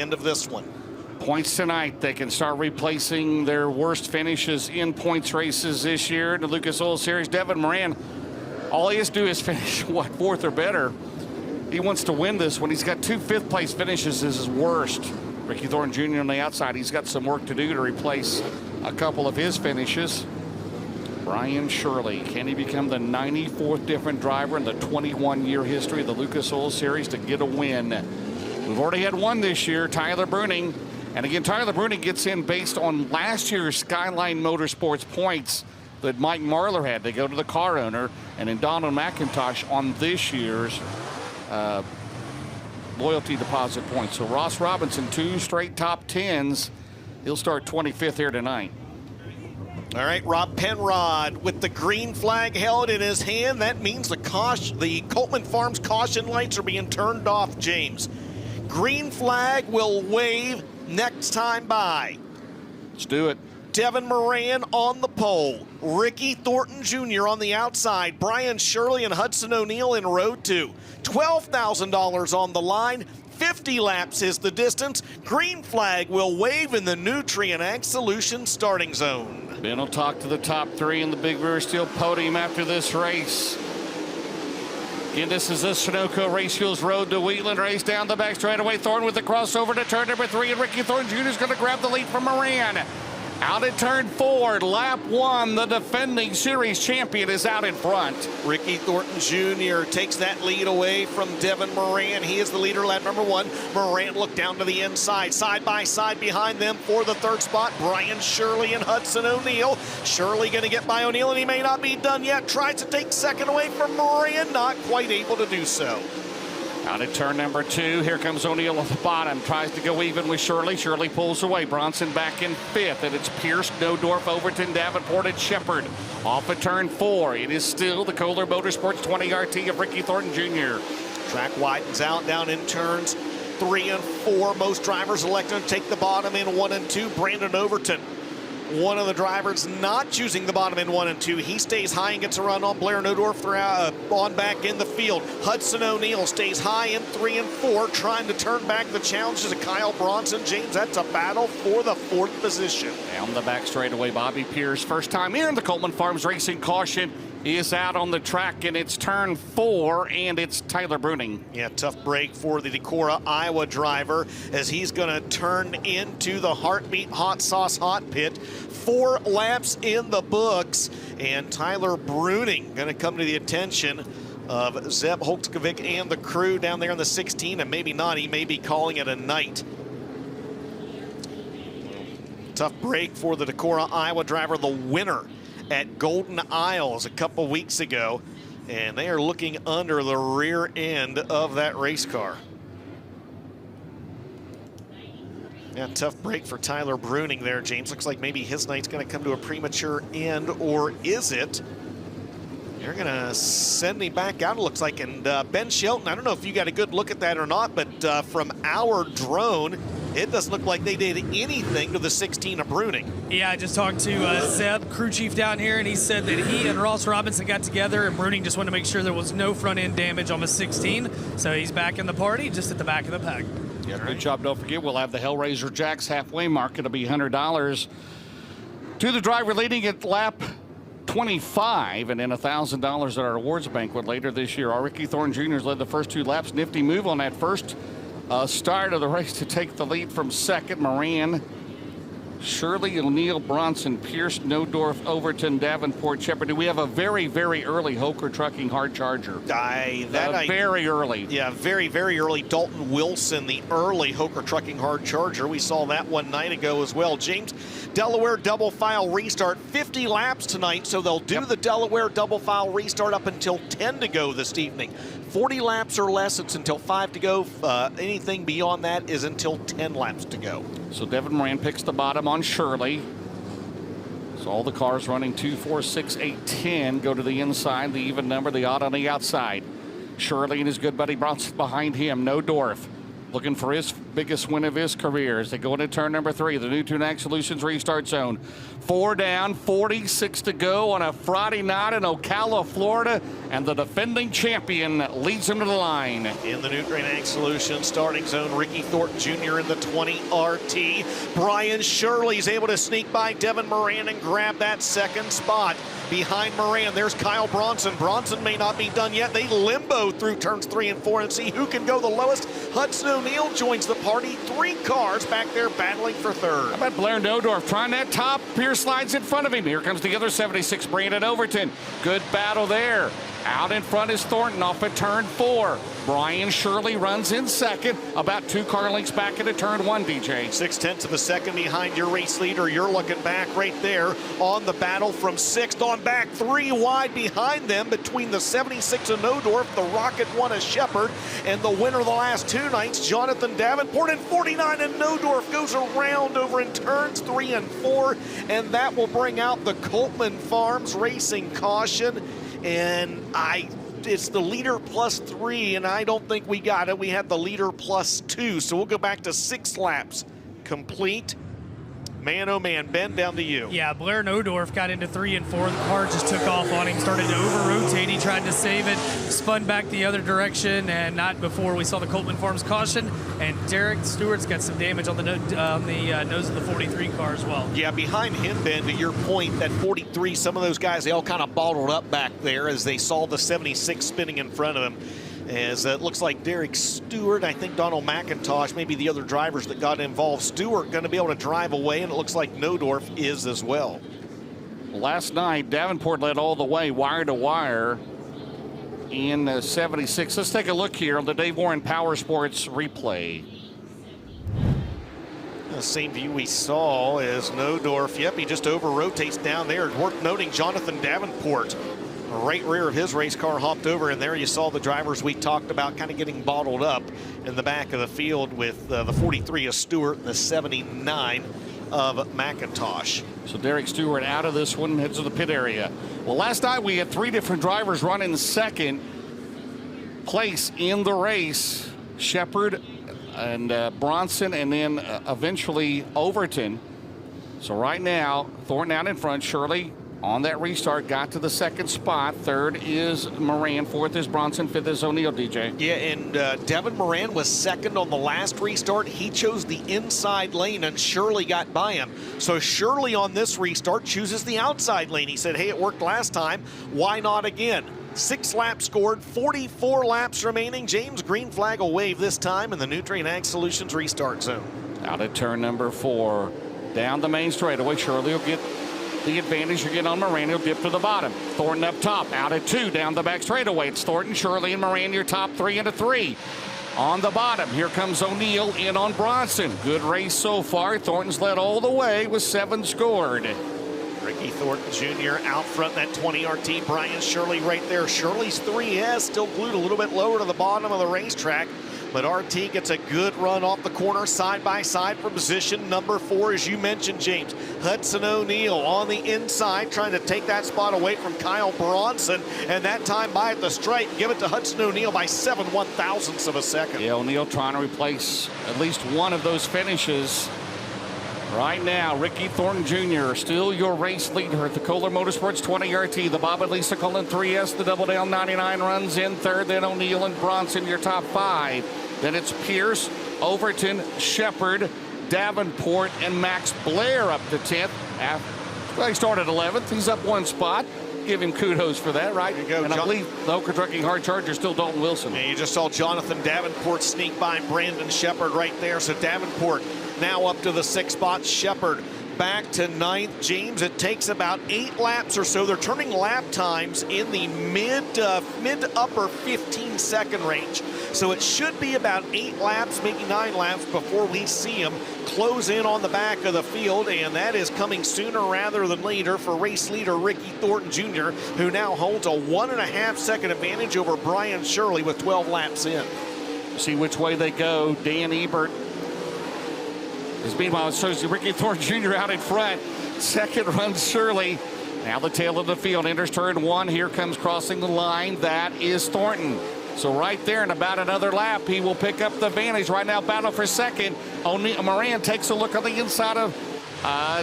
end of this one. Points tonight. They can start replacing their worst finishes in points races this year in the Lucas Oil Series. Devin Moran, all he has to do is finish, fourth or better. He wants to win this one. He's got 2 fifth-place finishes as his worst. Ricky Thornton Jr. on the outside. He's got some work to do to replace a couple of his finishes. Brian Shirley, can he become the 94th different driver in the 21-year history of the Lucas Oil Series to get a win? We've already had one this year, Tyler Bruning. And again, Tyler Bruning gets in based on last year's Skyline Motorsports points that Mike Marlar had. They go to the car owner, and then Donald McIntosh on this year's loyalty deposit points. So Ross Robinson, 2 straight top 10s. He'll start 25th here tonight. All right, Rob Penrod with the green flag held in his hand. That means the Coltman Farms caution lights are being turned off, James. Green flag will wave next time by. Let's do it. Devin Moran on the pole. Ricky Thornton Jr. on the outside. Brian Shirley and Hudson O'Neal in row 2. $12,000 on the line. 50 laps is the distance. Green flag will wave in the Nutrien Ag Solutions starting zone. Ben will talk to the top 3 in the Big Rear Steel podium after this race. Again, this is the Sunoco Race Fuels Road to Wheatland race down the back straightaway. Thorne with the crossover to turn number 3, and Ricky Thornton Jr. is going to grab the lead from Moran. Out at turn 4, lap 1, the defending series champion is out in front. Ricky Thornton Jr. takes that lead away from Devin Moran. He is the leader, lap number 1. Moran look down to the inside. Side by side behind them for the 3rd spot, Brian Shirley and Hudson O'Neal. Shirley going to get by O'Neal, and he may not be done yet. Tries to take 2nd away from Moran, not quite able to do so. Out at turn number 2, here comes O'Neal at the bottom. Tries to go even with Shirley. Shirley pulls away. Bronson back in 5th, and it's Pierce, Nodorf, Overton, Davenport, and Shepard. Off at turn 4, it is still the Kohler Motorsports 20 RT of Ricky Thornton Jr. Track widens out down in turns 3 and 4. Most drivers electing to take the bottom in 1 and 2. Brandon Overton, one of the drivers not choosing the bottom in 1 and 2. He stays high and gets a run on Blair Nodorf on back in the field. Hudson O'Neal stays high in 3 and 4, trying to turn back the challenges of Kyle Bronson. James, that's a battle for the 4th position. Down the back straightaway, Bobby Pierce, first time here in the Coltman Farms Racing caution. He is out on the track, and it's turn 4, and it's Tyler Bruning. Yeah, tough break for the Decorah, Iowa driver as he's going to turn into the Heartbeat Hot Sauce Hot Pit. 4 laps in the books, and Tyler Bruning going to come to the attention of Zeb Holtzkovic and the crew down there in the 16, and maybe not. He may be calling it a night. Tough break for the Decorah, Iowa driver, the winner at Golden Isles a couple weeks ago, and they are looking under the rear end of that race car. Yeah, tough break for Tyler Bruning there, James. Looks like maybe his night's going to come to a premature end, or is it? They're going to send him back out, it looks like. And Ben Shelton, I don't know if you got a good look at that or not, but from our drone, it doesn't look like they did anything to the 16 of Bruning. Yeah, I just talked to Zeb, crew chief down here, and he said that he and Ross Robinson got together, and Bruning just wanted to make sure there was no front-end damage on the 16. So he's back in the party, just at the back of the pack. Yeah, good job. Don't forget, we'll have the Hellraiser Jacks halfway mark. It'll be $100 to the driver leading at lap 25, and then $1,000 at our awards banquet later this year. Our Ricky Thornton Jr. has led the first 2 laps. Nifty move on that first start of the race to take the lead from 2nd. Moran, Shirley, O'Neal, Bronson, Pierce, Nodorf, Overton, Davenport, Shepard. Do we have a very, very early Hoker Trucking hard charger? Very early. Yeah, very, very early. Dalton Wilson, the early Hoker Trucking hard charger. We saw that one night ago as well. James, Delaware double file restart. 50 laps tonight, so they'll do the Delaware double file restart up until 10 to go this evening. 40 laps or less, it's until 5 to go. Anything beyond that is until 10 laps to go. So Devin Moran picks the bottom on Shirley. So all the cars running 2, 4, 6, 8, 10 go to the inside, the even number, the odd on the outside. Shirley and his good buddy Bronson behind him. Nodorf looking for his biggest win of his career as they go into turn number 3, the new Tune Ag Solutions restart zone. 4 down, 46 to go on a Friday night in Ocala, Florida, and the defending champion leads him to the line. In the new Green Ag Solutions starting zone, Ricky Thornton Jr. in the 20 RT. Brian Shirley's able to sneak by Devin Moran and grab that second spot. Behind Moran, there's Kyle Bronson. Bronson may not be done yet. They limbo through turns 3 and 4 and see who can go the lowest. Hudson O'Neill joins the party. 3 cars back there battling for third. How about Blair Nodorf trying that top? Pierce slides in front of him. Here comes the other 76, Brandon Overton. Good battle there. Out in front is Thornton off at turn 4. Brian Shirley runs in second, about 2 car lengths back into turn 1, DJ. 0.6 of a second behind your race leader. You're looking back right there on the battle from 6th on back. 3 wide behind them between the 76 of Nodorf, the Rocket 1 of Shepherd, and the winner of the last 2 nights, Jonathan Davenport. And 49 and Nodorf goes around over in turns 3 and 4, and that will bring out the Coltman Farms Racing caution. And it's the leader plus 3, and I don't think we got it. We had the leader plus 2, so we'll go back to 6 laps complete. Man, oh man, Ben, down to you. Yeah, Blair Nodorf got into 3 and 4. The car just took off on him, started to over-rotate. He tried to save it, spun back the other direction, and not before we saw the Coltman Farms caution. And Derek Stewart's got some damage on the nose of the 43 car as well. Yeah, behind him, Ben, to your point, that 43, some of those guys, they all kind of bottled up back there as they saw the 76 spinning in front of him. As it looks like Derek Stewart, I think Donald McIntosh, maybe the other drivers that got involved. Stewart going to be able to drive away, and it looks like Nodorf is as well. Last night, Davenport led all the way, wire to wire, in 76. Let's take a look here on the Dave Warren Power Sports replay. The same view we saw as Nodorf. Yep, he just over-rotates down there. It's worth noting Jonathan Davenport, right rear of his race car, hopped over, and there you saw the drivers we talked about kind of getting bottled up in the back of the field with the 43 of Stewart and the 79 of McIntosh. So Derek Stewart out of this one, heads to the pit area. Well, last night we had 3 different drivers running second place in the race. Shepherd and Bronson, and then eventually Overton. So right now, Thornton out in front, Shirley on that restart got to the 2nd spot. 3rd is Moran. 4th is Bronson. 5th is O'Neill, DJ. Yeah, and Devin Moran was 2nd on the last restart. He chose the inside lane, and Shirley got by him. So Shirley on this restart chooses the outside lane. He said, hey, it worked last time. Why not again? 6 laps scored, 44 laps remaining. James, green flag will wave this time in the Nutrien Ag Solutions restart zone. Out at turn number 4. Down the main straightaway. Shirley will get the advantage. You're getting on Moran. He'll dip to the bottom. Thornton up top. Out at 2. Down the back straightaway. It's Thornton, Shirley, and Moran. Your top 3 into 3. On the bottom, here comes O'Neill in on Bronson. Good race so far. Thornton's led all the way with 7 scored. Ricky Thornton Jr. out front, that 20 RT. Brian Shirley right there. Shirley's 3S still glued a little bit lower to the bottom of the racetrack. But RT gets a good run off the corner, side by side for position number 4, as you mentioned, James. Hudson O'Neill on the inside, trying to take that spot away from Kyle Bronson. And that time by at the stripe, give it to Hudson O'Neill by 7 1/1000ths of a second. Yeah, O'Neill trying to replace at least one of those finishes. Right now, Ricky Thornton Jr. still your race leader at the Kohler Motorsports 20 RT. The Bob and Lisa Cullen 3S, the Double Down 99 runs in 3rd. Then O'Neill and Bronson, your top 5. Then it's Pierce, Overton, Shepherd, Davenport, and Max Blair up to 10th. Well, he started 11th. He's up 1 spot. Give him kudos for that, right? There you go, and I believe the Oka Trucking Hard Charger still Dalton Wilson. And you just saw Jonathan Davenport sneak by Brandon Shepherd right there. So Davenport now up to the 6th spot. Shepherd back to 9th. James, it takes about 8 laps or so. They're turning lap times in the mid to upper 15-second range. So it should be about 8 laps, maybe 9 laps before we see him close in on the back of the field. And that is coming sooner rather than later for race leader Ricky Thornton Jr., who now holds a 1.5-second advantage over Brian Shirley with 12 laps in. See which way they go. Dan Ebert is meanwhile it shows Ricky Thornton Jr. out in front. 2nd runs Shirley. Now the tail of the field enters turn 1. Here comes crossing the line. That is Thornton. So right there in about another lap, he will pick up the advantage. Right now, battle for second. Moran takes a look on the inside of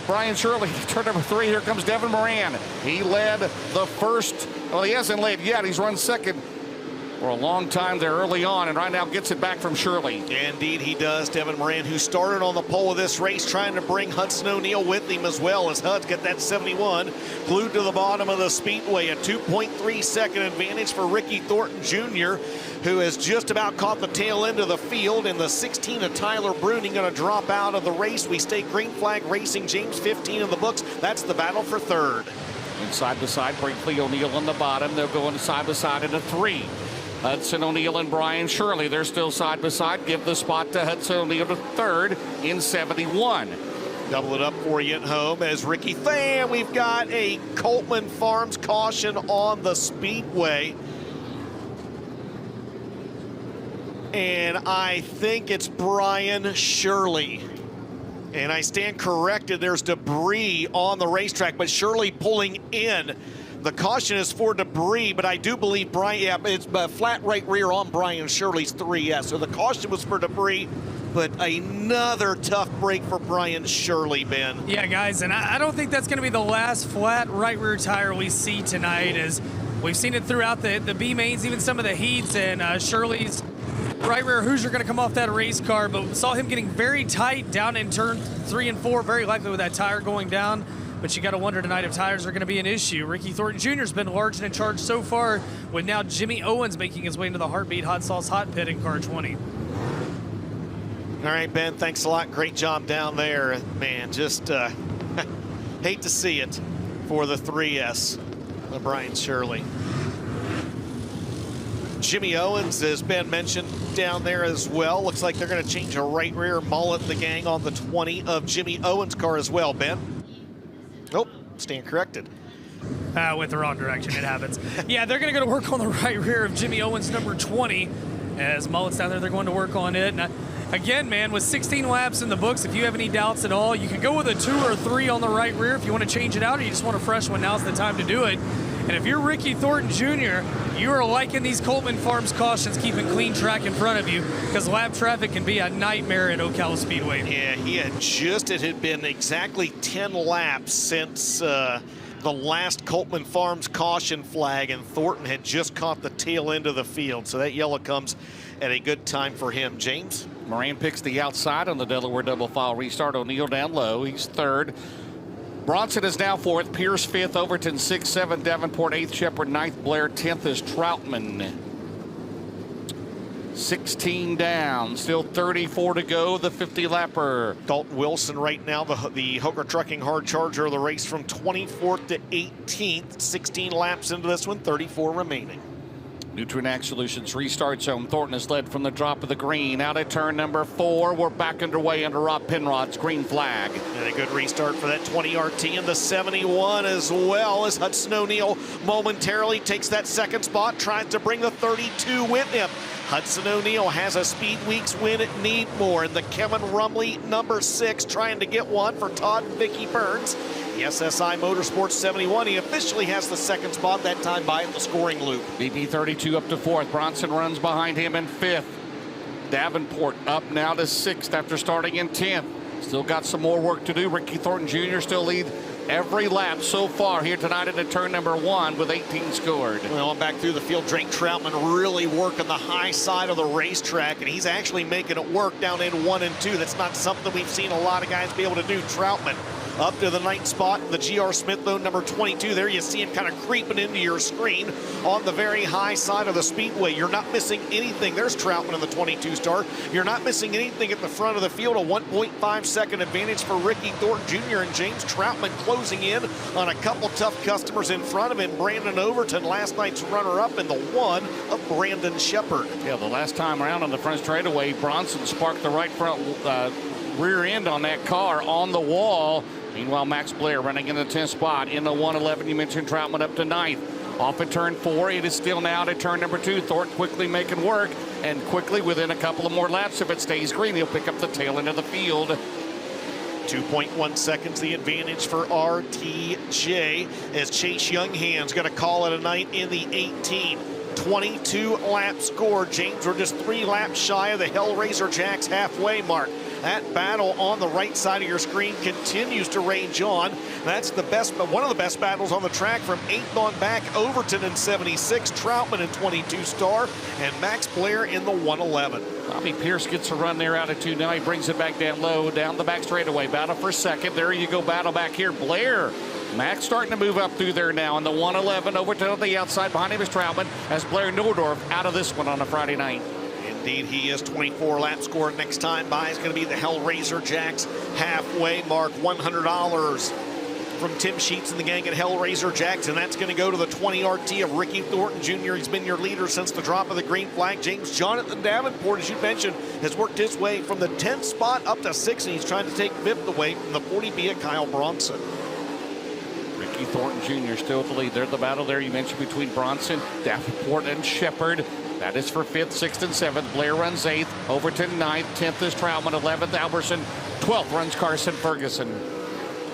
Brian Shirley. Turn number 3, here comes Devin Moran. He led the first, well, he hasn't led yet. He's run second for a long time there early on, and right now gets it back from Shirley. Indeed he does. Devin Moran, who started on the pole of this race, trying to bring Hudson O'Neal with him as well, as Hud's got that 71 glued to the bottom of the Speedway. A 2.3 second advantage for Ricky Thornton Jr., who has just about caught the tail end of the field. And the 16 of Tyler Bruning going to drop out of the race. We stay green flag racing. James 15 in the books. That's the battle for third. And side by side, Brinkley O'Neal on the bottom. They'll go into side by side into 3. Hudson O'Neal and Brian Shirley, they're still side by side. Give the spot to Hudson O'Neal to third in 71. Double it up for you at home as Ricky Fan. We've got a Coltman Farms caution on the Speedway. And I think it's Brian Shirley. And I stand corrected, there's debris on the racetrack, but Shirley pulling in. The caution is for debris, but I do believe Brian, it's a flat right rear on Brian Shirley's 3S. So the caution was for debris, but another tough break for Brian Shirley, Ben. Yeah, guys, and I don't think that's going to be the last flat right rear tire we see tonight, as we've seen it throughout the B mains, even some of the heats, and Shirley's right rear Hoosier going to come off that race car, but saw him getting very tight down in turn 3 and 4, very likely with that tire going down. But you got to wonder tonight if tires are going to be an issue. Ricky Thornton Jr. has been large and in charge so far, with now Jimmy Owens making his way into the Heartbeat Hot Sauce Hot Pit in car 20. All right, Ben, thanks a lot. Great job down there. Man, just hate to see it for the 3S, Brian Shirley. Jimmy Owens has been mentioned down there as well. Looks like they're going to change a right rear mullet, the gang, on the 20 of Jimmy Owens' car as well, Ben. Nope, stand corrected. Went the wrong direction, it happens. Yeah, they're going to go to work on the right rear of Jimmy Owens, number 20. As mullet's down there, they're going to work on it. And again, man, with 16 laps in the books, if you have any doubts at all, you can go with a 2 or 3 on the right rear if you want to change it out, or you just want a fresh one. Now's the time to do it. And if you're Ricky Thornton Jr., you are liking these Coltman Farms cautions, keeping clean track in front of you, because lap traffic can be a nightmare at Ocala Speedway. Yeah, it had been exactly 10 laps since the last Coltman Farms caution flag, and Thornton had just caught the tail end of the field. So that yellow comes at a good time for him. James? Moran picks the outside on the Delaware double file restart. O'Neal down low, he's third. Bronson is now 4th, Pierce 5th, Overton 6th, 7th, Davenport 8th, Shepard 9th, Blair 10th is Troutman. 16 down, still 34 to go, the 50-lapper. Dalton Wilson right now, the Hooker Trucking hard charger of the race, from 24th to 18th. 16 laps into this one, 34 remaining. Nutrient Solutions restart zone. Thornton is led from the drop of the green. Out at turn number 4. We're back underway under Rob Penrod's green flag. And a good restart for that 20 RT and the 71 as well, as Hudson O'Neal momentarily takes that second spot, tries to bring the 32 with him. Hudson O'Neal has a Speed Weeks win at Needmore, and the Kevin Rumley number 6 trying to get one for Todd and Vicky Burns. The SSI Motorsports 71, he officially has the second spot, that time by the scoring loop. BB 32 up to 4th. Bronson runs behind him in 5th. Davenport up now to 6th after starting in 10th. Still got some more work to do. Ricky Thornton Jr. still lead every lap so far here tonight into turn number 1 with 18 scored. Well, back through the field, Drake Troutman really working the high side of the racetrack, and he's actually making it work down in 1 and 2. That's not something we've seen a lot of guys be able to do. Troutman up to the 9th spot, the GR Smith, though, number 22. There you see him kind of creeping into your screen on the very high side of the Speedway. You're not missing anything. There's Troutman in the 22 star. You're not missing anything at the front of the field. A 1.5 second advantage for Ricky Thornton Jr. and James Troutman closing in on a couple tough customers in front of him. Brandon Overton, last night's runner-up, in the 1 of Brandon Shepard. Yeah, the last time around on the front straightaway, Bronson sparked the right front rear end on that car on the wall. Meanwhile, Max Blair running in the 10th spot in the 111. You mentioned Troutman up to 9th. Off at turn 4. It is still now at turn number 2. Thornton quickly making work, and quickly within a couple of more laps, if it stays green, he'll pick up the tail end of the field. 2.1 seconds the advantage for RTJ, as Chase Younghand's going to call it a night in the 18. 22-lap score. James, we're just 3 laps shy of the Hellraiser Jacks halfway mark. That battle on the right side of your screen continues to rage on. That's the best, but one of the best battles on the track from 8th on back. Overton in 76, Troutman in 22 star, and Max Blair in the 111. Bobby Pierce gets a run there out of 2. Now he brings it back down low, down the back straightaway. Battle for second. There you go, battle back here. Blair. Max starting to move up through there now in the 111. Overton on the outside. Behind him is Troutman as Blair Nordorf out of this one on a Friday night. Indeed, he is. 24-lap score. Next time by is going to be the Hellraiser Jacks halfway mark. $100 from Tim Sheets and the gang at Hellraiser Jacks, and that's going to go to the 20 RT of Ricky Thornton Jr. He's been your leader since the drop of the green flag. James Jonathan Davenport, as you mentioned, has worked his way from the 10th spot up to 6th, and he's trying to take 5th away from the 40B of Kyle Bronson. Ricky Thornton Jr. still the lead. There's the battle there you mentioned between Bronson, Davenport, and Shepard. That is for 5th, 6th, and 7th. Blair runs 8th. Overton 9th. 10th is Troutman. 11th, Alberson. 12th runs Carson Ferguson.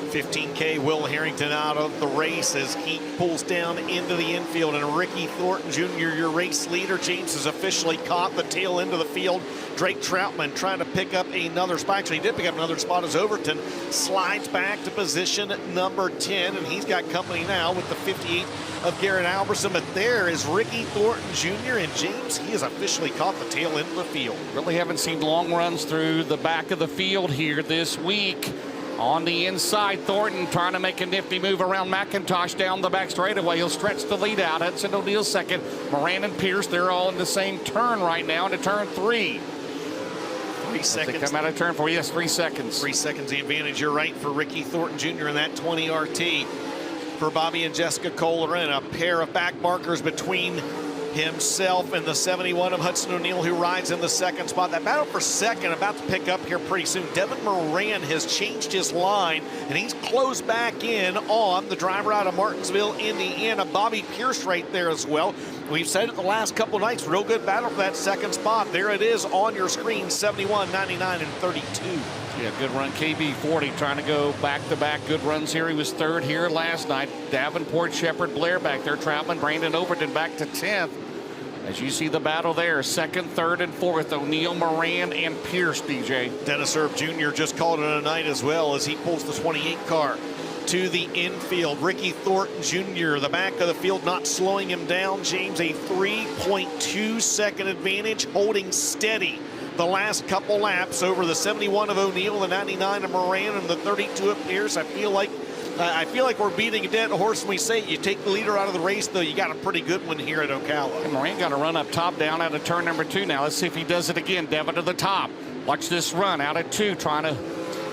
15K Will Harrington out of the race as he pulls down into the infield, and Ricky Thornton Jr., your race leader. James has officially caught the tail end of the field. Drake Troutman trying to pick up another spot. Actually, he did pick up another spot as Overton slides back to position number 10, and he's got company now with the 58 of Garrett Alberson. But there is Ricky Thornton Jr., and James, he has officially caught the tail end of the field. Really haven't seen long runs through the back of the field here this week. On the inside, Thornton trying to make a nifty move around McIntosh down the back straightaway. He'll stretch the lead out. Hudson O'Neal second. Moran and Pierce, they're all in the same turn right now into turn 3. 3 seconds. They come out of turn 4. Yes, 3 seconds. 3 seconds the advantage. You're right for Ricky Thornton Jr. in that 20 RT. For Bobby and Jessica Kohler, a pair of back markers between himself and the 71 of Hudson O'Neal, who rides in the 2nd spot. That battle for 2nd about to pick up here pretty soon. Devin Moran has changed his line, and he's closed back in on the driver out of Martinsville, Indiana. Bobby Pierce right there as well. We've said it the last couple of nights, real good battle for that 2nd spot. There it is on your screen, 71, 99, and 32. Yeah, good run. KB40 trying to go back-to-back good runs here. He was 3rd here last night. Davenport, Shepard, Blair back there. Troutman, Brandon Overton back to 10th. As you see the battle there, 2nd, 3rd, and 4th, O'Neal, Moran, and Pierce, DJ. Dennis Erb Jr. just called it a night as well as he pulls the 28 car to the infield. Ricky Thornton Jr., the back of the field, not slowing him down. James, a 3.2 second advantage, holding steady the last couple laps over the 71 of O'Neal, the 99 of Moran, and the 32 of Pierce. I feel like we're beating a dead horse when we say you take the leader out of the race, though. You got a pretty good one here at Ocala. And Moran got a run up top down out of turn number 2 now. Let's see if he does it again. Devin to the top. Watch this run out at 2, trying to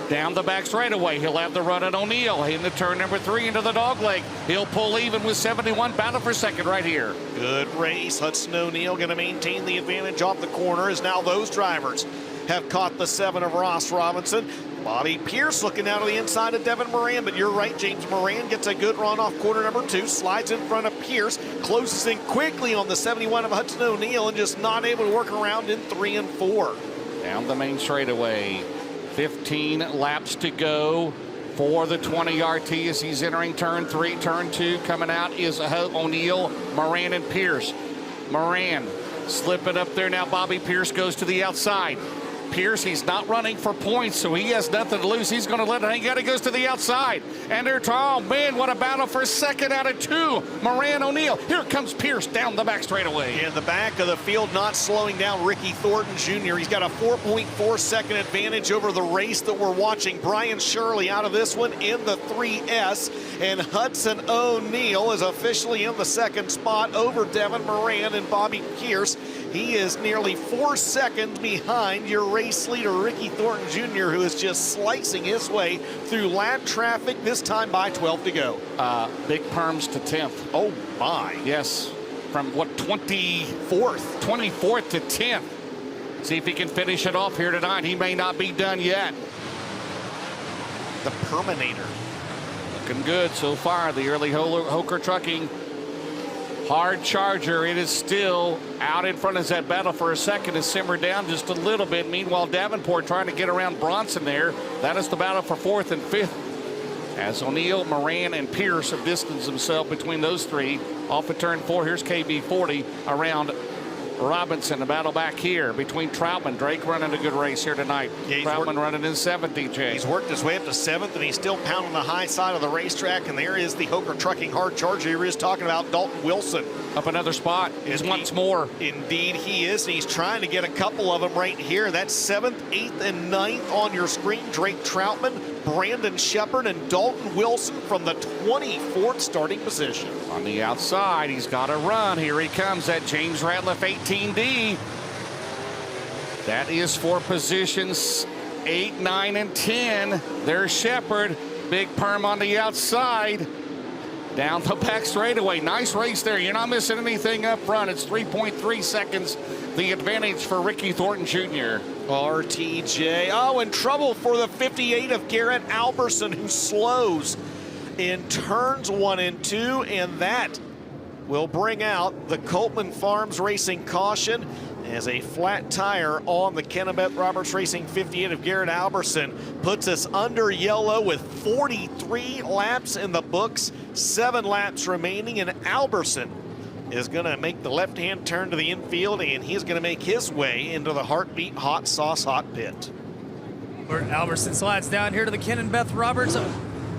down the back straightaway. He'll have the run at O'Neal into turn number 3 into the dog leg. He'll pull even with 71. Battle for 2nd right here. Good race. Hudson O'Neal going to maintain the advantage off the corner as now those drivers have caught the 7 of Ross Robinson. Bobby Pierce looking out of the inside of Devin Moran, but you're right, James. Moran gets a good run off corner number 2, slides in front of Pierce, closes in quickly on the 71 of Hudson O'Neal, and just not able to work around in 3 and 4. Down the main straightaway. 15 laps to go for the 20 RT as he's entering turn 3. Turn 2 coming out is O'Neal, Moran, and Pierce. Moran slipping up there now. Bobby Pierce goes to the outside. Pierce, he's not running for points, so he has nothing to lose. He's going to let it hang out. He goes to the outside. And they're, oh, man, what a battle for 2nd out of 2. Moran, O'Neal. Here comes Pierce down the back straightaway. In the back of the field, not slowing down Ricky Thornton Jr. He's got a 4.4 second advantage over the race that we're watching. Brian Shirley out of this one in the 3S. And Hudson O'Neal is officially in the 2nd spot over Devin Moran and Bobby Pierce. He is nearly 4 seconds behind your race leader, Ricky Thornton Jr., who is just slicing his way through lap traffic, this time by 12 to go. Big perms to 10th. Oh, my. Yes, from what, 24th to 10th. See if he can finish it off here tonight. He may not be done yet. The Perminator. Looking good so far. The early Hoker Trucking hard charger. It is still out in front as that battle for a 2nd is simmered down just a little bit. Meanwhile, Davenport trying to get around Bronson there. That is the battle for 4th and 5th. as O'Neill, Moran, and Pierce have distanced themselves between those three. Off of turn 4, here's KB40 around Robinson. A battle back here between Troutman. Drake running a good race here tonight. Yeah, Troutman running in 7th, DJ. He's worked his way up to 7th, and he's still pounding the high side of the racetrack. And there is the Hoker Trucking hard charger. Here he is talking about Dalton Wilson. Up another spot. Is once more. Indeed he is. And he's trying to get a couple of them right here. That's 7th, 8th, and 9th on your screen. Drake Troutman, Brandon Shepard, and Dalton Wilson from the 24th starting position. On the outside, he's got a run. Here he comes at James Ratliff 18D. That is for positions 8, 9, and 10. There's Shepard. Big Perm on the outside. Down the back straightaway. Nice race there. You're not missing anything up front. It's 3.3 seconds. The advantage for Ricky Thornton Jr. RTJ. Oh, in trouble for the 58 of Garrett Alberson, who slows in turns 1 and 2, and that will bring out the Coltman Farms Racing caution as a flat tire on the Kennebeth Roberts Racing 58 of Garrett Alberson puts us under yellow with 43 laps in the books, 7 laps remaining, and Alberson is going to make the left-hand turn to the infield, and he's going to make his way into the Heartbeat Hot Sauce Hot Pit. Alberson slides down here to the Kennebeth Roberts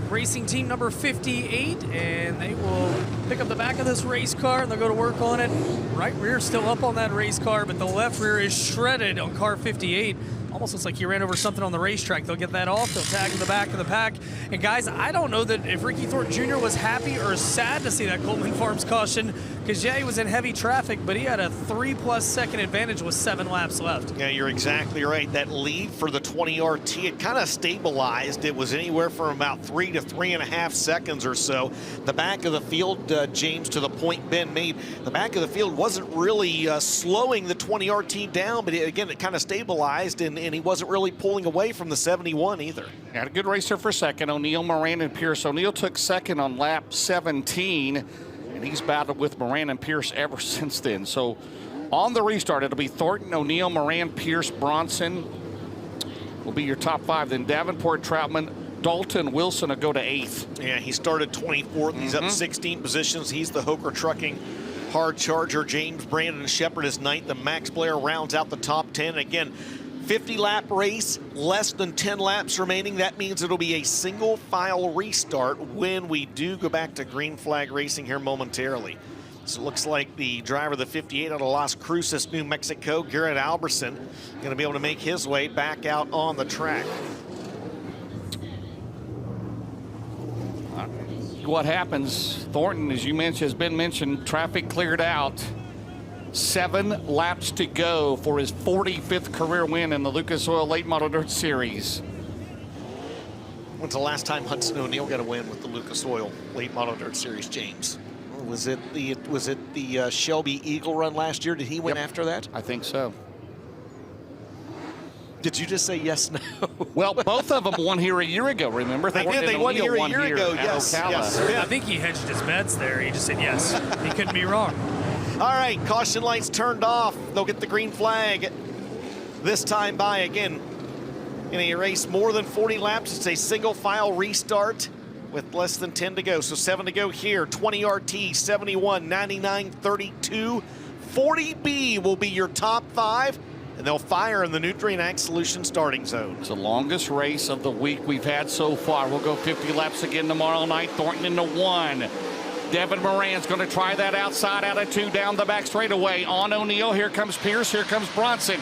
Racing team number 58, and they will pick up the back of this race car and they'll go to work on it. Right rear still up on that race car, but the left rear is shredded on car 58. Almost looks like he ran over something on the racetrack. They'll get that off. They'll tag in the back of the pack. And guys, I don't know that if Ricky Thornton Jr. was happy or sad to see that Coltman Farms caution, because yeah, he was in heavy traffic, but he had a 3+ second advantage with 7 laps left. Yeah, you're exactly right. That lead for the 20 RT, it kind of stabilized. It was anywhere from about 3 to 3.5 seconds or so. The back of the field, James, to the point Ben made, the back of the field wasn't really slowing the 20 RT down, but again, it kind of stabilized, and he wasn't really pulling away from the 71 either. Had a good racer for second. O'Neill, Moran, and Pierce. O'Neill took second on lap 17, and he's battled with Moran and Pierce ever since then. So on the restart, it'll be Thornton, O'Neill, Moran, Pierce, Bronson will be your top 5. Then Davenport, Troutman, Dalton, Wilson will go to 8th. Yeah, he started 24th. He's up 16 positions. He's the Hoker Trucking hard charger. James Brandon Shepard is 9th. And Max Blair rounds out the top 10. Again, 50-lap race, less than 10 laps remaining. That means it'll be a single file restart when we do go back to green flag racing here momentarily. So it looks like the driver of the 58 out of Las Cruces, New Mexico, Garrett Alberson, going to be able to make his way back out on the track. What happens, Thornton, as you mentioned, has been mentioned, traffic cleared out. 7 laps to go for his 45th career win in the Lucas Oil Late Model Dirt Series. When's the last time Hudson O'Neill got a win with the Lucas Oil Late Model Dirt Series, James? Or was it the Shelby Eagle Run last year? Did he win after that? I think so. Did you just say yes, no? Well, both of them won here a year ago, remember? They did. They won here a year ago, yes. Ocala. Yes. I think he hedged his bets there. He just said yes. He couldn't be wrong. All right, caution lights turned off. They'll get the green flag this time by again. In a race more than 40 laps, it's a single file restart with less than 10 to go. So 7 to go here. 20 RT, 71, 99, 32. 40B will be your top 5. And they'll fire in the Nutrient Ag Solution starting zone. It's the longest race of the week we've had so far. We'll go 50 laps again tomorrow night. Thornton into 1. Devin Moran's going to try that outside out of 2 down the back straightaway. On O'Neill, here comes Pierce, here comes Bronson.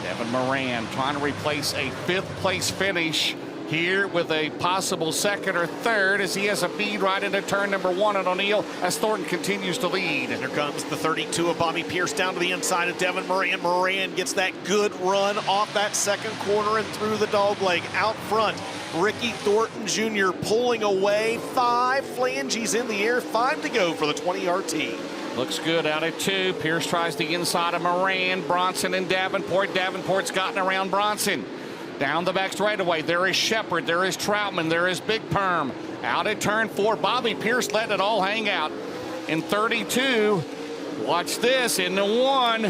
Devin Moran trying to replace a 5th place finish here with a possible 2nd or 3rd as he has a feed right into turn number 1 on O'Neill as Thornton continues to lead. And here comes the 32 of Bobby Pierce down to the inside of Devin Moran. Moran gets that good run off that 2nd corner and through the dog leg out front. Ricky Thornton Jr. pulling away. 5 flanges in the air, 5 to go for the 20 RT. Looks good out at 2. Pierce tries the inside of Moran. Bronson and Davenport. Davenport's gotten around Bronson. Down the back straightaway, there is Shepard, there is Troutman, there is Big Perm. Out at turn 4, Bobby Pierce letting it all hang out. In 32, watch this, into 1.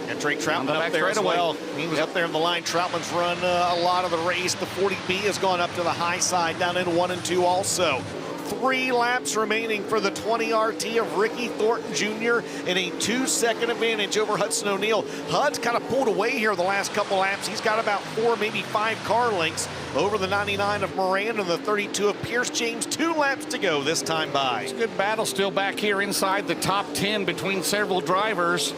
And Drake Troutman up there as well. He was up there in the line. Troutman's run a lot of the race. The 40B has gone up to the high side, down in 1 and 2 also. 3 laps remaining for the 20 RT of Ricky Thornton Jr. and a 2-second advantage over Hudson O'Neal. Hud's kind of pulled away here the last couple laps. He's got about 4, maybe 5 car lengths over the 99 of Moran and the 32 of Pierce James. 2 laps to go this time by. It's a good battle still back here inside the top 10 between several drivers.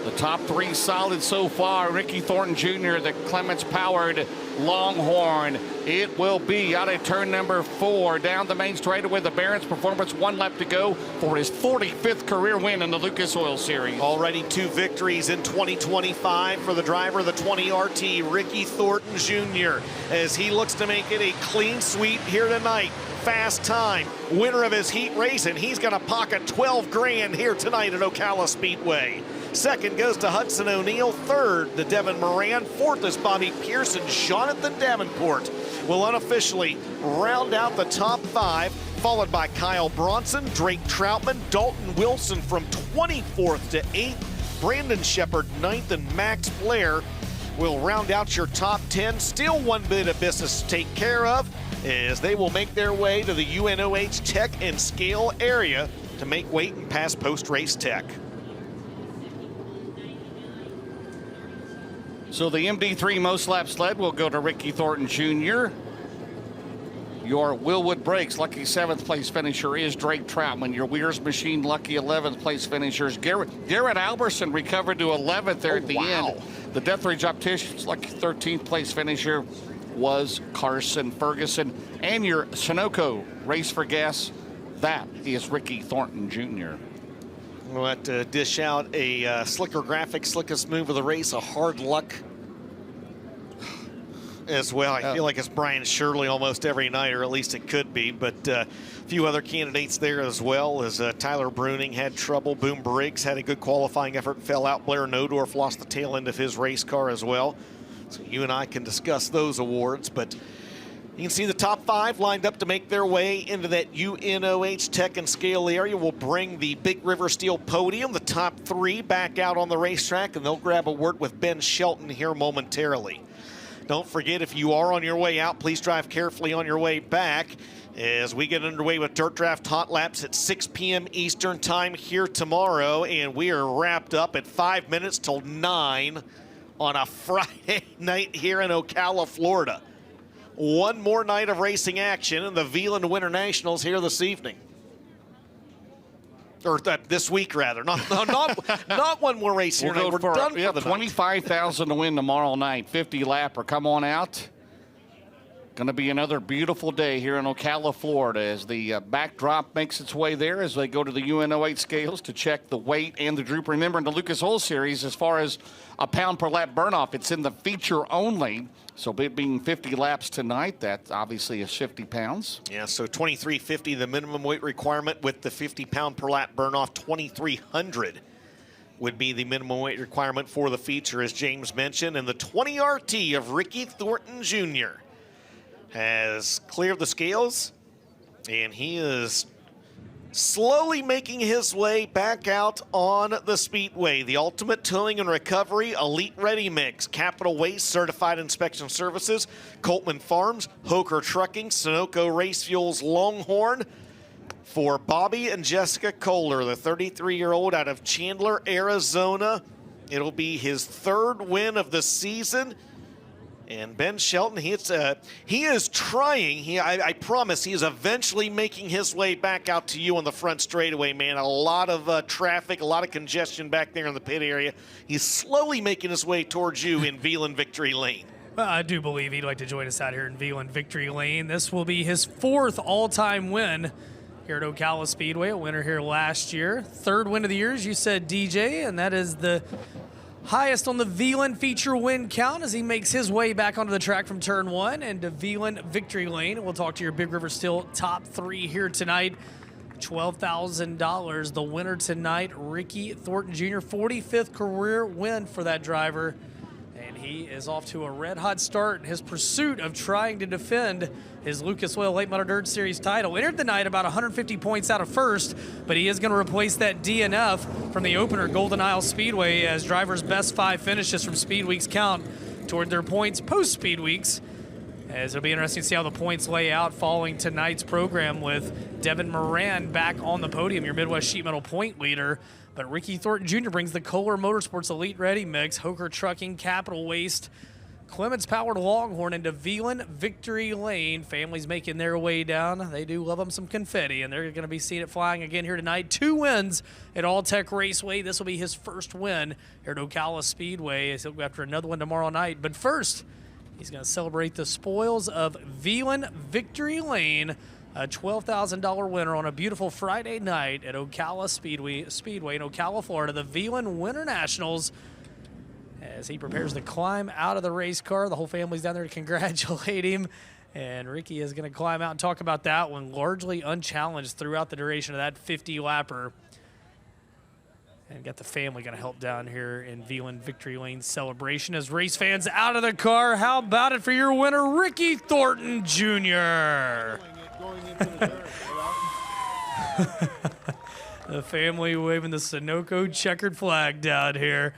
The top 3 solid so far. Ricky Thornton Jr., the Clements-powered Longhorn. It will be out of turn number 4 down the main straightaway. The Barron's Performance, 1 lap to go for his 45th career win in the Lucas Oil Series. Already 2 victories in 2025 for the driver of the 20 RT, Ricky Thornton Jr., as he looks to make it a clean sweep here tonight. Fast time, winner of his heat race, and he's going to pocket 12 grand here tonight at Ocala Speedway. Second goes to Hudson O'Neal. Third to Devin Moran. Fourth is Bobby Pierce, and Jonathan Davenport will unofficially round out the top 5, followed by Kyle Bronson, Drake Troutman, Dalton Wilson from 24th to 8th, Brandon Shepard 9th, and Max Blair will round out your top 10. Still one bit of business to take care of as they will make their way to the UNOH Tech and Scale area to make weight and pass post-race tech. So the MD3 most laps led will go to Ricky Thornton Jr. Your Willwood Brakes lucky 7th place finisher is Drake Troutman. Your Weir's Machine lucky 11th place finishers. Garrett Alberson recovered to 11th there at the end. The Deathridge Opticians lucky 13th place finisher was Carson Ferguson. And your Sunoco Race for Gas, that is Ricky Thornton Jr. We'll have to dish out a slicker graphic, slickest move of the race, a hard luck as well. I feel like it's Brian Shirley almost every night, or at least it could be, but a few other candidates there as well, as Tyler Bruning had trouble. Boom Briggs had a good qualifying effort and fell out. Blair Nodorf lost the tail end of his race car as well. So you and I can discuss those awards, but you can see the top 5 lined up to make their way into that UNOH Tech and Scale area. We'll bring the Big River Steel podium, the top 3, back out on the racetrack, and they'll grab a word with Ben Shelton here momentarily. Don't forget, if you are on your way out, please drive carefully on your way back as we get underway with Dirt Draft Hot Laps at 6 p.m. Eastern Time here tomorrow, and we are wrapped up at 5 minutes till 9 on a Friday night here in Ocala, Florida. One more night of racing action in the Veland Winter Nationals here this evening. Or this week, rather. Not one more race here. We're done for the $25,000 to win tomorrow night. 50 lapper. Come on out. Going to be another beautiful day here in Ocala, Florida, as the backdrop makes its way there as they go to the UNO8 scales to check the weight and the droop. Remember, in the Lucas Oil Series, as far as a pound per lap burnoff, it's in the feature only. So it being 50 laps tonight, that obviously is 50 pounds. Yeah, so 2350, the minimum weight requirement with the 50 pound per lap burnoff. 2300 would be the minimum weight requirement for the feature, as James mentioned. And the 20 RT of Ricky Thornton Jr. has cleared the scales, and he is slowly making his way back out on the Speedway. The Ultimate Towing and Recovery Elite Ready Mix, Capital Waste Certified Inspection Services, Coltman Farms, Hoker Trucking, Sunoco Race Fuels Longhorn. For Bobby and Jessica Kohler, the 33-year-old out of Chandler, Arizona. It'll be his 3rd win of the season. And Ben Shelton, he is trying. I promise, he is eventually making his way back out to you on the front straightaway, man. A lot of traffic, a lot of congestion back there in the pit area. He's slowly making his way towards you in Veland Victory Lane. Well, I do believe he'd like to join us out here in Veland Victory Lane. This will be his 4th all-time win here at Ocala Speedway, a winner here last year. 3rd win of the year, as you said, DJ, and that is the highest on the Veland feature win count as he makes his way back onto the track from turn 1 and to Veland Victory Lane. We'll talk to your Big River Steel top 3 here tonight. $12,000. The winner tonight, Ricky Thornton Jr., 45th career win for that driver. And he is off to a red-hot start in his pursuit of trying to defend his Lucas Oil Late Model Dirt Series title. Entered the night about 150 points out of first, but he is going to replace that DNF from the opener Golden Isle Speedway as drivers' best 5 finishes from Speed Weeks count toward their points post-Speed Weeks. As it'll be interesting to see how the points lay out following tonight's program with Devin Moran back on the podium, your Midwest Sheet Metal point leader. But Ricky Thornton Jr. brings the Kohler Motorsports Elite Ready Mix, Hoker Trucking, Capital Waste, Clements Powered Longhorn into Veland Victory Lane. Families making their way down. They do love them some confetti, and they're going to be seeing it flying again here tonight. 2 wins at All Tech Raceway. This will be his first win here at Ocala Speedway. He'll go after another one tomorrow night. But first, he's going to celebrate the spoils of Veland Victory Lane, a $12,000 winner on a beautiful Friday night at Ocala Speedway in Ocala, Florida. The Veland Winter Nationals, as he prepares to climb out of the race car. The whole family's down there to congratulate him. And Ricky is going to climb out and talk about that one, largely unchallenged throughout the duration of that 50-lapper. And got the family going to help down here in Veland Victory Lane celebration as race fans out of the car. How about it for your winner, Ricky Thornton Jr.? The family waving the Sunoco checkered flag down here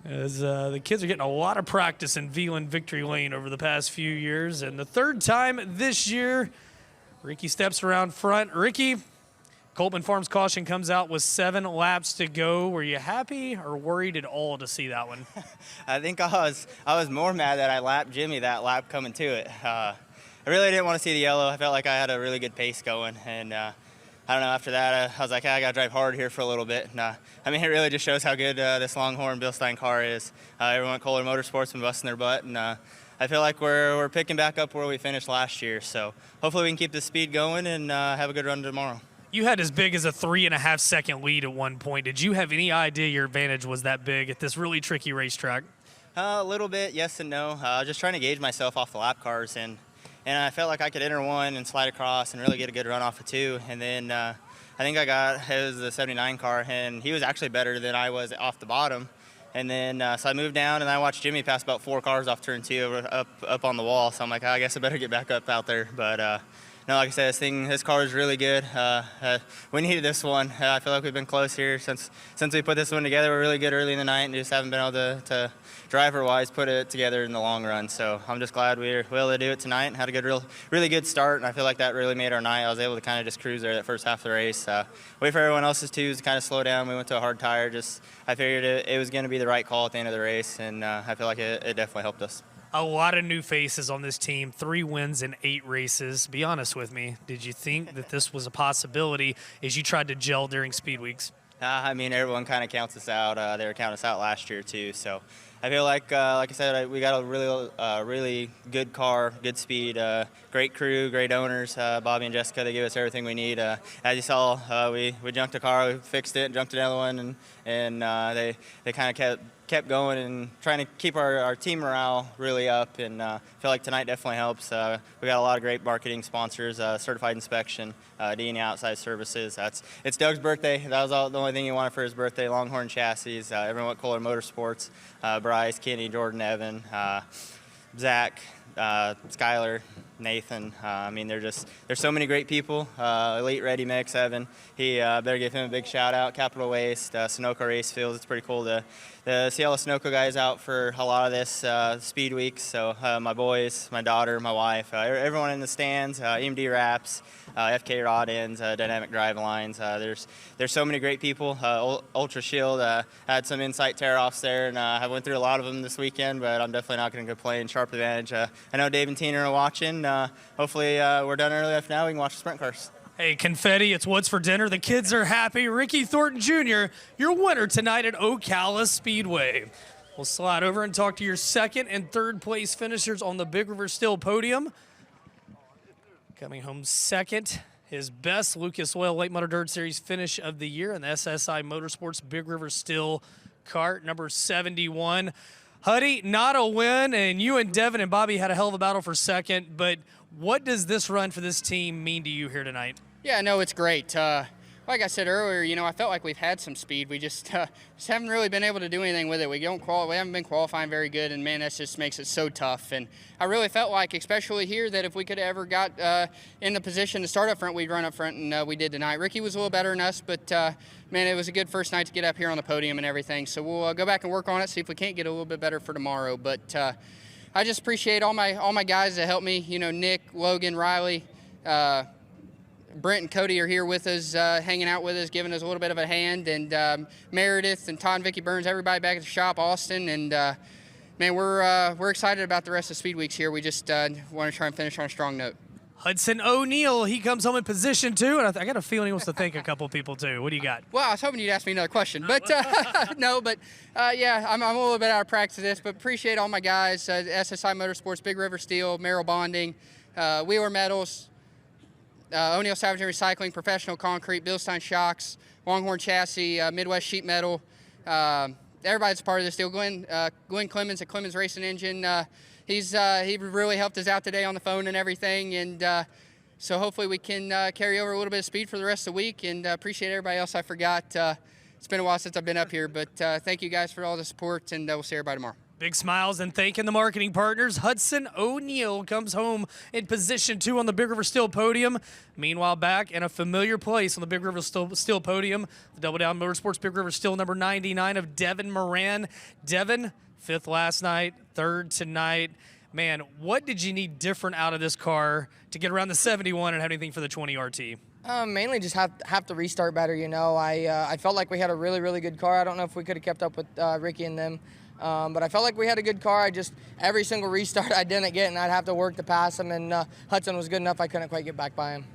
as the kids are getting a lot of practice in Veland Victory Lane over the past few years. And the 3rd time this year, Ricky steps around front. Ricky, Coltman Farms caution comes out with 7 laps to go. Were you happy or worried at all to see that one? I think I was more mad that I lapped Jimmy that lap coming to it. I really didn't want to see the yellow. I felt like I had a really good pace going, and I don't know, after that I was like, I got to drive hard here for a little bit. And, I mean, it really just shows how good this Longhorn Bilstein car is. Everyone at Kohler Motorsports been busting their butt, and I feel like we're picking back up where we finished last year. So hopefully we can keep the speed going and have a good run tomorrow. You had as big as a 3.5-second lead at one point. Did you have any idea your advantage was that big at this really tricky racetrack? A little bit, yes and no. Just trying to gauge myself off the lap cars, and I felt like I could enter 1 and slide across and really get a good run off of 2. And then I think it was the 79 car, and he was actually better than I was off the bottom. And then so I moved down, and I watched Jimmy pass about 4 cars off turn 2 up on the wall. So I'm like, I guess I better get back up out there. But no, like I said, this car is really good. We needed this one. I feel like we've been close here since we put this one together. We're really good early in the night, and just haven't been able to driver-wise put it together in the long run. So I'm just glad we were able to do it tonight and had a really good start. And I feel like that really made our night. I was able to kind of just cruise there that first half of the race. Wait for everyone else's twos to kind of slow down. We went to a hard tire. I figured it was going to be the right call at the end of the race, and I feel like it definitely helped us. A lot of new faces on this team, 3 wins in 8 races. Be honest with me, did you think that this was a possibility as you tried to gel during Speed Weeks? I mean, everyone kind of counts us out. They were counting us out last year too. So I feel like I said, we got a really good car, good speed, great crew, great owners. Bobby and Jessica, they gave us everything we need. As you saw, we junked a car, we fixed it, junked another one, and they kind of kept going and trying to keep our team morale really up, and I feel like tonight definitely helps. We got a lot of great marketing sponsors, Certified Inspection, D&E Outside Services. It's Doug's birthday. That was the only thing he wanted for his birthday, Longhorn Chassis. Everyone at Kohler Motorsports, Bryce, Kenny, Jordan, Evan, Zach, Skyler, Nathan. I mean, there's so many great people. Elite Ready Mix, Evan. He better give him a big shout out. Capital Waste, Sunoco Race Fields. It's pretty cool to see all the Sunoco guys out for a lot of this Speed Weeks. So my boys, my daughter, my wife, everyone in the stands, EMD Wraps, FK Rod Ends, Dynamic Drive Lines. There's so many great people. Ultra Shield had some Insight tear-offs there, and I went through a lot of them this weekend, but I'm definitely not going to complain. Sharp Advantage. I know Dave and Tina are watching. Hopefully we're done early enough now. We can watch the sprint cars. Hey, confetti, it's what's for dinner. The kids are happy. Ricky Thornton Jr., your winner tonight at Ocala Speedway. We'll slide over and talk to your 2nd and 3rd place finishers on the Big River Steel podium. Coming home 2nd, his best Lucas Oil Late Model Dirt Series finish of the year in the SSI Motorsports Big River Steel cart, number 71. Huddy, not a win, and you and Devin and Bobby had a hell of a battle for 2nd, but what does this run for this team mean to you here tonight? Yeah, no, it's great. Like I said earlier, you know, I felt like we've had some speed. We just haven't really been able to do anything with it. We haven't been qualifying very good, and man, that just makes it so tough. And I really felt like, especially here, that if we could have ever got in the position to start up front, we'd run up front, and we did tonight. Ricky was a little better than us, but man, it was a good first night to get up here on the podium and everything. So we'll go back and work on it, see if we can't get a little bit better for tomorrow. But I just appreciate all my guys that helped me. You know, Nick, Logan, Riley. Brent and Cody are here with us, hanging out with us, giving us a little bit of a hand, and Meredith and Todd and Vicky Burns, everybody back at the shop, Austin, and man, we're excited about the rest of Speed Weeks here. We just want to try and finish on a strong note. Hudson O'Neal, he comes home in position 2, and I got a feeling he wants to thank a couple people too. What do you got? Well, I was hoping you'd ask me another question, but no, but yeah, I'm a little bit out of practice of this, but appreciate all my guys, SSI Motorsports, Big River Steel, Merrill Bonding, Wheeler Metals, O'Neal Salvage and Recycling, Professional Concrete, Bilstein Shocks, Longhorn Chassis, Midwest Sheet Metal. Everybody's a part of this deal. Glenn Clemens at Clemens Racing Engine, he really helped us out today on the phone and everything. And so hopefully we can carry over a little bit of speed for the rest of the week. And appreciate everybody else I forgot. It's been a while since I've been up here, but thank you guys for all the support, and we'll see everybody tomorrow. Big smiles and thanking the marketing partners. Hudson O'Neal comes home in position 2 on the Big River Steel podium. Meanwhile, back in a familiar place on the Big River Steel podium, the Double Down Motorsports Big River Steel number 99 of Devin Moran. Devin, 5th last night, 3rd tonight. Man, what did you need different out of this car to get around the 71 and have anything for the 20 RT? Mainly just have to restart better, you know. I felt like we had a really, really good car. I don't know if we could have kept up with Ricky and them. But I felt like we had a good car. Every single restart I didn't get, and I'd have to work to pass him, and Hudson was good enough I couldn't quite get back by him.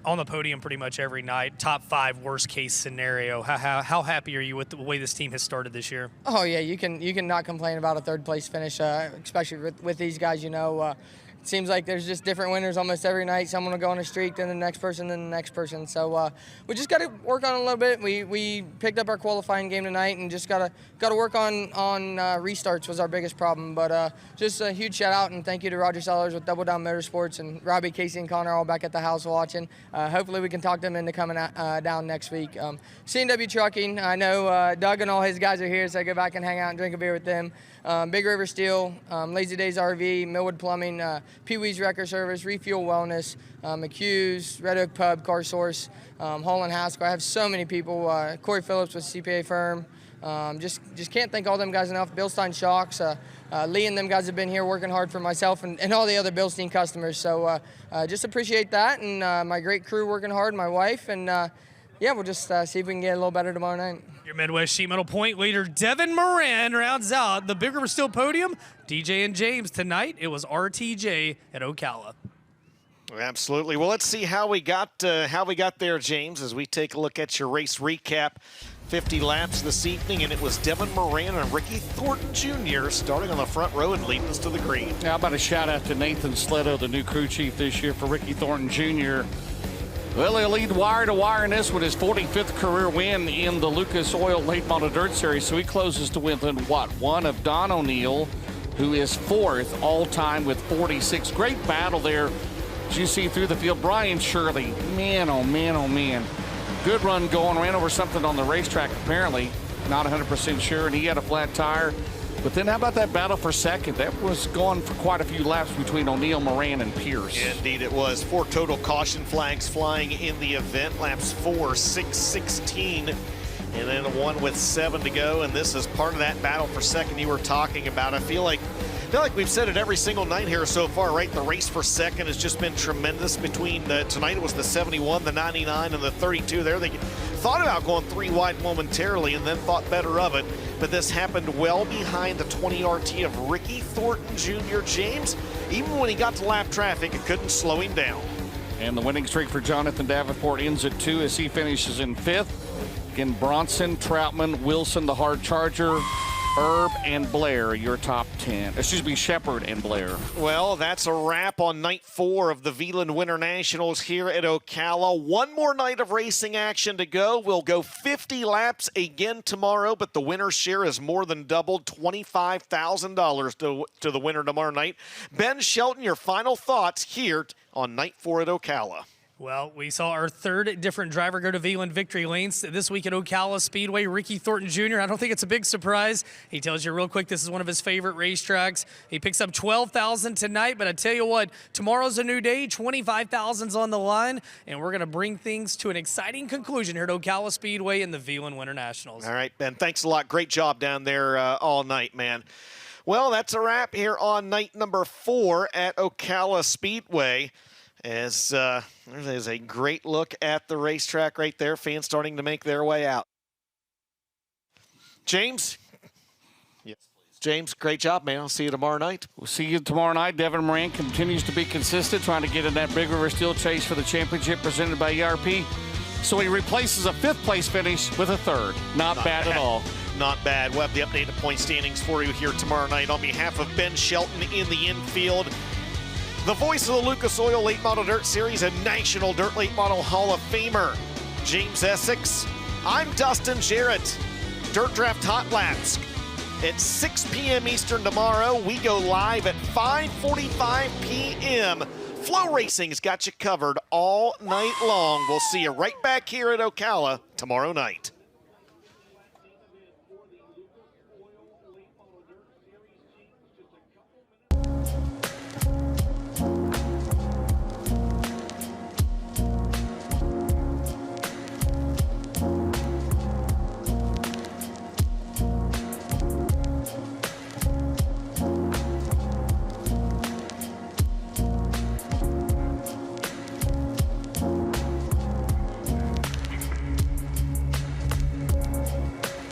On the podium pretty much every night, top 5 worst case scenario. How happy are you with the way this team has started this year? Oh yeah, you can not complain about a 3rd place finish, especially with these guys, you know. It seems like there's just different winners almost every night. Someone will go on a streak, then the next person, then the next person. So we just got to work on it a little bit. We picked up our qualifying game tonight, and just got to work on restarts was our biggest problem. But just a huge shout out and thank you to Roger Sellers with Double Down Motorsports, and Robbie, Casey, and Connor all back at the house watching. Hopefully we can talk them into coming down next week. C&W Trucking, I know Doug and all his guys are here, so I go back and hang out and drink a beer with them. Big River Steel, Lazy Days RV, Millwood Plumbing, Pee Wee's Wrecker Service, Refuel Wellness, McHugh's, Red Oak Pub, Car Source, Holland Haskell. I have so many people. Corey Phillips with CPA Firm. Just can't thank all them guys enough. Bilstein Shocks, Lee and them guys have been here working hard for myself and all the other Bilstein customers. So just appreciate that, and my great crew working hard, my wife, and yeah, we'll just see if we can get a little better tomorrow night. Your Midwest Sheet Metal point leader, Devin Moran, rounds out the Big River Steel podium. DJ and James tonight, it was RTJ at Ocala. Absolutely. Well, let's see how we got there, James, as we take a look at your race recap. 50 laps this evening, and it was Devin Moran and Ricky Thornton Jr. starting on the front row and leading us to the green. How about a shout out to Nathan Sletto, the new crew chief this year for Ricky Thornton Jr. Well, he'll lead wire to wire in this with his 45th career win in the Lucas Oil Late Model Dirt Series. So he closes to within, one of Don O'Neal, who is 4th all-time with 46. Great battle there, as you see through the field. Brian Shirley, man, oh man, oh man. Good run going, ran over something on the racetrack apparently. Not 100% sure, and he had a flat tire. But then how about that battle for second? That was going for quite a few laps between O'Neal, Moran, and Pierce. Indeed it was. 4 total caution flags flying in the event. Laps 4, 6, 16, and then 1 with 7 to go. And this is part of that battle for second you were talking about. I feel like we've said it every single night here so far, right? The race for second has just been tremendous between tonight it was the 71, the 99, and the 32 there. They thought about going 3 wide momentarily and then thought better of it. But this happened well behind the 20 RT of Ricky Thornton Jr. James. Even when he got to lap traffic, it couldn't slow him down. And the winning streak for Jonathan Davenport ends at 2 as he finishes in 5th. Again, Bronson, Troutman, Wilson, the hard charger, Herb and Blair, your top 10. Excuse me, Shepard and Blair. Well, that's a wrap on night 4 of the Veland Winter Nationals here at Ocala. One more night of racing action to go. We'll go 50 laps again tomorrow, but the winner's share is more than doubled, $25,000 to the winner tomorrow night. Ben Shelton, your final thoughts here on night 4 at Ocala. Well, we saw our third different driver go to V1 victory lanes this week at Ocala Speedway. Ricky Thornton Jr., I don't think it's a big surprise. He tells you real quick this is one of his favorite racetracks. He picks up $12,000 tonight, but I tell you what, tomorrow's a new day, $25,000's on the line, and we're going to bring things to an exciting conclusion here at Ocala Speedway in the V1 Winter Nationals. All right, Ben, thanks a lot. Great job down there all night, man. Well, that's a wrap here on night number 4 at Ocala Speedway. As there's a great look at the racetrack right there. Fans starting to make their way out. James? Yes, please. James, great job, man. I'll see you tomorrow night. We'll see you tomorrow night. Devin Moran continues to be consistent, trying to get in that Big River Steel Chase for the championship presented by ERP. So he replaces a 5th place finish with a 3rd. Not bad at all. Not bad. We'll have the updated point standings for you here tomorrow night. On behalf of Ben Shelton in the infield, the voice of the Lucas Oil Late Model Dirt Series and National Dirt Late Model Hall of Famer, James Essex. I'm Dustin Jarrett. Dirt Draft Hot Laps at 6 p.m. Eastern tomorrow. We go live at 5:45 p.m. Flow Racing's got you covered all night long. We'll see you right back here at Ocala tomorrow night.